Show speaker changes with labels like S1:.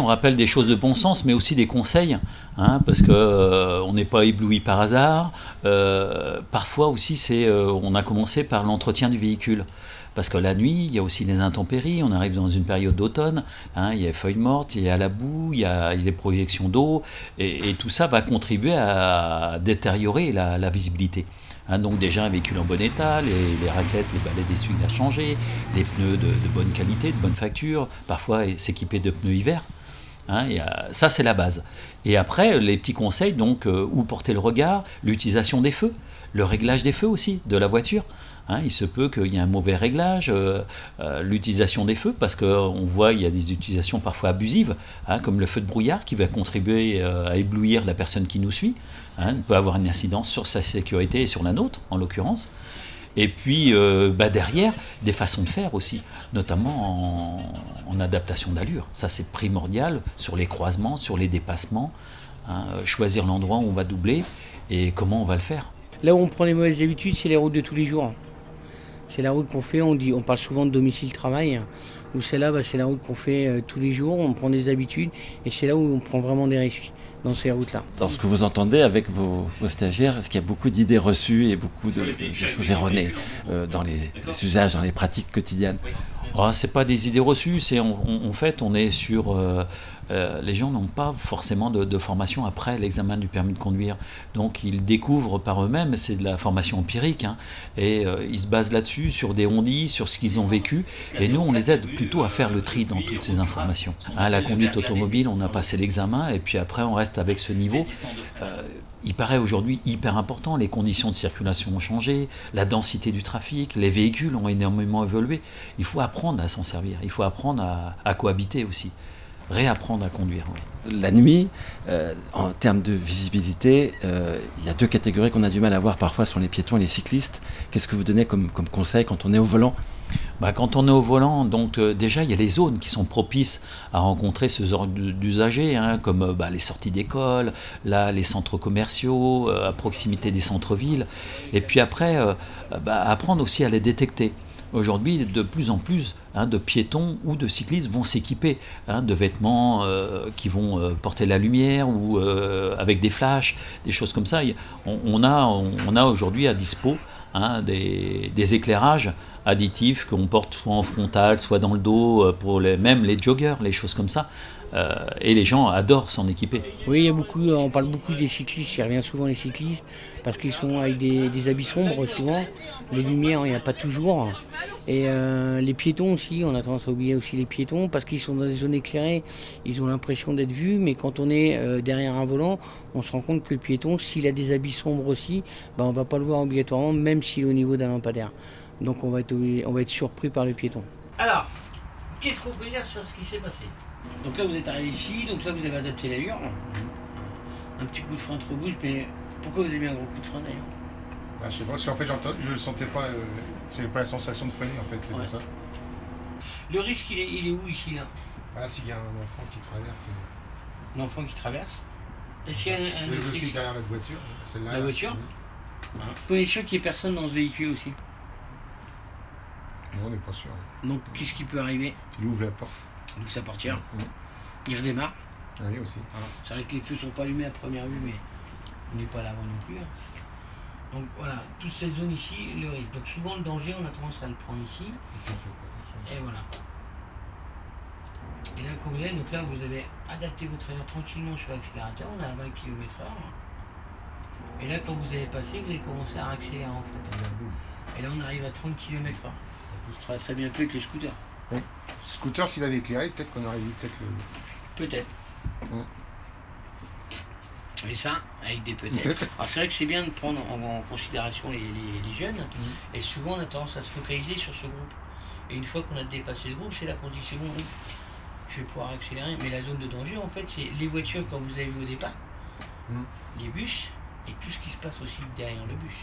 S1: rappelle des choses de bon sens, mais aussi des conseils, hein, parce que on n'est pas ébloui par hasard. Parfois aussi, on a commencé par l'entretien du véhicule. Parce que la nuit, il y a aussi des intempéries, on arrive dans une période d'automne, hein, il y a les feuilles mortes, il y a la boue, il y a les projections d'eau, et tout ça va contribuer à détériorer la visibilité. Hein, donc déjà un véhicule en bon état, les raclettes, les balais d'essuie à changer, des pneus de bonne qualité, de bonne facture, parfois s'équiper de pneus hiver. Hein, ça c'est la base. Et après les petits conseils, donc où porter le regard, l'utilisation des feux, le réglage des feux aussi de la voiture. Hein, il se peut qu'il y ait un mauvais réglage, l'utilisation des feux, parce qu'on voit qu'il y a des utilisations parfois abusives, hein, comme le feu de brouillard qui va contribuer à éblouir la personne qui nous suit. Hein, on peut avoir une incidence sur sa sécurité et sur la nôtre, en l'occurrence. Et puis derrière, des façons de faire aussi, notamment en adaptation d'allure. Ça c'est primordial sur les croisements, sur les dépassements, hein, choisir l'endroit où on va doubler et comment on va le faire.
S2: Là où on prend les mauvaises habitudes, c'est les routes de tous les jours. C'est la route qu'on fait, on parle souvent de domicile-travail, où celle-là, c'est la route qu'on fait tous les jours, on prend des habitudes, et c'est là où on prend vraiment des risques, dans ces routes-là.
S3: Dans ce que vous entendez avec vos stagiaires, est-ce qu'il y a beaucoup d'idées reçues et beaucoup de choses erronées dans les usages, dans les pratiques quotidiennes?
S1: Oh, c'est pas des idées reçues, en fait on est sur... les gens n'ont pas forcément de formation après l'examen du permis de conduire. Donc ils découvrent par eux-mêmes, c'est de la formation empirique, hein, et ils se basent là-dessus, sur des on-dit, sur ce qu'ils ont vécu. Et nous, on les aide plutôt à faire le tri dans toutes ces informations. Hein, la conduite automobile, on a passé l'examen, et puis après on reste avec ce niveau. Il paraît aujourd'hui hyper important, les conditions de circulation ont changé, la densité du trafic, les véhicules ont énormément évolué. Il faut apprendre à s'en servir, il faut apprendre à cohabiter aussi. Réapprendre à conduire. Oui.
S3: La nuit, en termes de visibilité, il y a deux catégories qu'on a du mal à voir parfois sur les piétons et les cyclistes. Qu'est-ce que vous donnez comme conseil quand on est au volant?
S1: Quand on est au volant, donc déjà il y a les zones qui sont propices à rencontrer ce genre d'usagers, hein, comme les sorties d'école, là les centres commerciaux, à proximité des centres-villes. Et puis après, apprendre aussi à les détecter. Aujourd'hui, de plus en plus de piétons ou de cyclistes vont s'équiper de vêtements qui vont porter la lumière ou avec des flashs, des choses comme ça. On a aujourd'hui à dispo des éclairages additifs qu'on porte soit en frontal, soit dans le dos, pour même les joggers, les choses comme ça. Et les gens adorent s'en équiper.
S2: Oui, il y a beaucoup, on parle beaucoup des cyclistes, il revient souvent les cyclistes, parce qu'ils sont avec des habits sombres souvent, les lumières il n'y a pas toujours. Et les piétons aussi, on a tendance à oublier aussi les piétons, parce qu'ils sont dans des zones éclairées, ils ont l'impression d'être vus, mais quand on est derrière un volant, on se rend compte que le piéton, s'il a des habits sombres aussi, on ne va pas le voir obligatoirement, même s'il est au niveau d'un lampadaire. Donc on va être surpris par le piéton.
S4: Alors, qu'est-ce qu'on peut dire sur ce qui s'est passé? Donc là vous êtes arrivé ici, donc là vous avez adapté l'allure. Un petit coup de frein trop bouge, mais pourquoi vous avez mis un gros coup de frein d'ailleurs?
S5: Je sais pas, parce qu'en fait je sentais pas, j'avais pas la sensation de freiner en fait, c'est pour ça.
S4: Le risque il est où ici là?
S5: Voilà, s'il y a un enfant qui traverse.
S4: Un enfant qui traverse? Est-ce qu'il y a un
S5: autre aussi derrière la voiture, celle-là.
S4: La voiture? Vous êtes sûr qu'il n'y ait personne dans ce véhicule aussi?
S5: Non, on n'est pas sûr.
S4: Donc qu'est-ce qui peut arriver?
S5: Il ouvre la porte.
S4: Il ouvre sa portière. Il redémarre.
S5: Oui, aussi.
S4: C'est vrai que les feux ne sont pas allumés à première vue, mais on n'est pas là avant non plus. Donc voilà, toute cette zone ici, le risque. Donc souvent le danger, on a tendance à le prendre ici. Et voilà. Et là, comme vous voyez, donc là vous avez adapté votre allure tranquillement sur l'accélérateur, on est à 20 km/h. Et là, quand vous avez passé, vous avez commencé à accélérer en fait. Et là, on arrive à 30 km/h. Ça serait très bien plus que les scooters.
S5: Oui. Scooter, s'il avait éclairé, peut-être qu'on aurait vu
S4: Peut-être. Et ça, avec des peut-être. Alors c'est vrai que c'est bien de prendre en considération les jeunes, et souvent on a tendance à se focaliser sur ce groupe. Et une fois qu'on a dépassé ce groupe, c'est là qu'on dit c'est bon, ouf, je vais pouvoir accélérer. Mais la zone de danger, en fait, c'est les voitures comme vous avez vu au départ, les bus, et tout ce qui se passe aussi derrière le bus.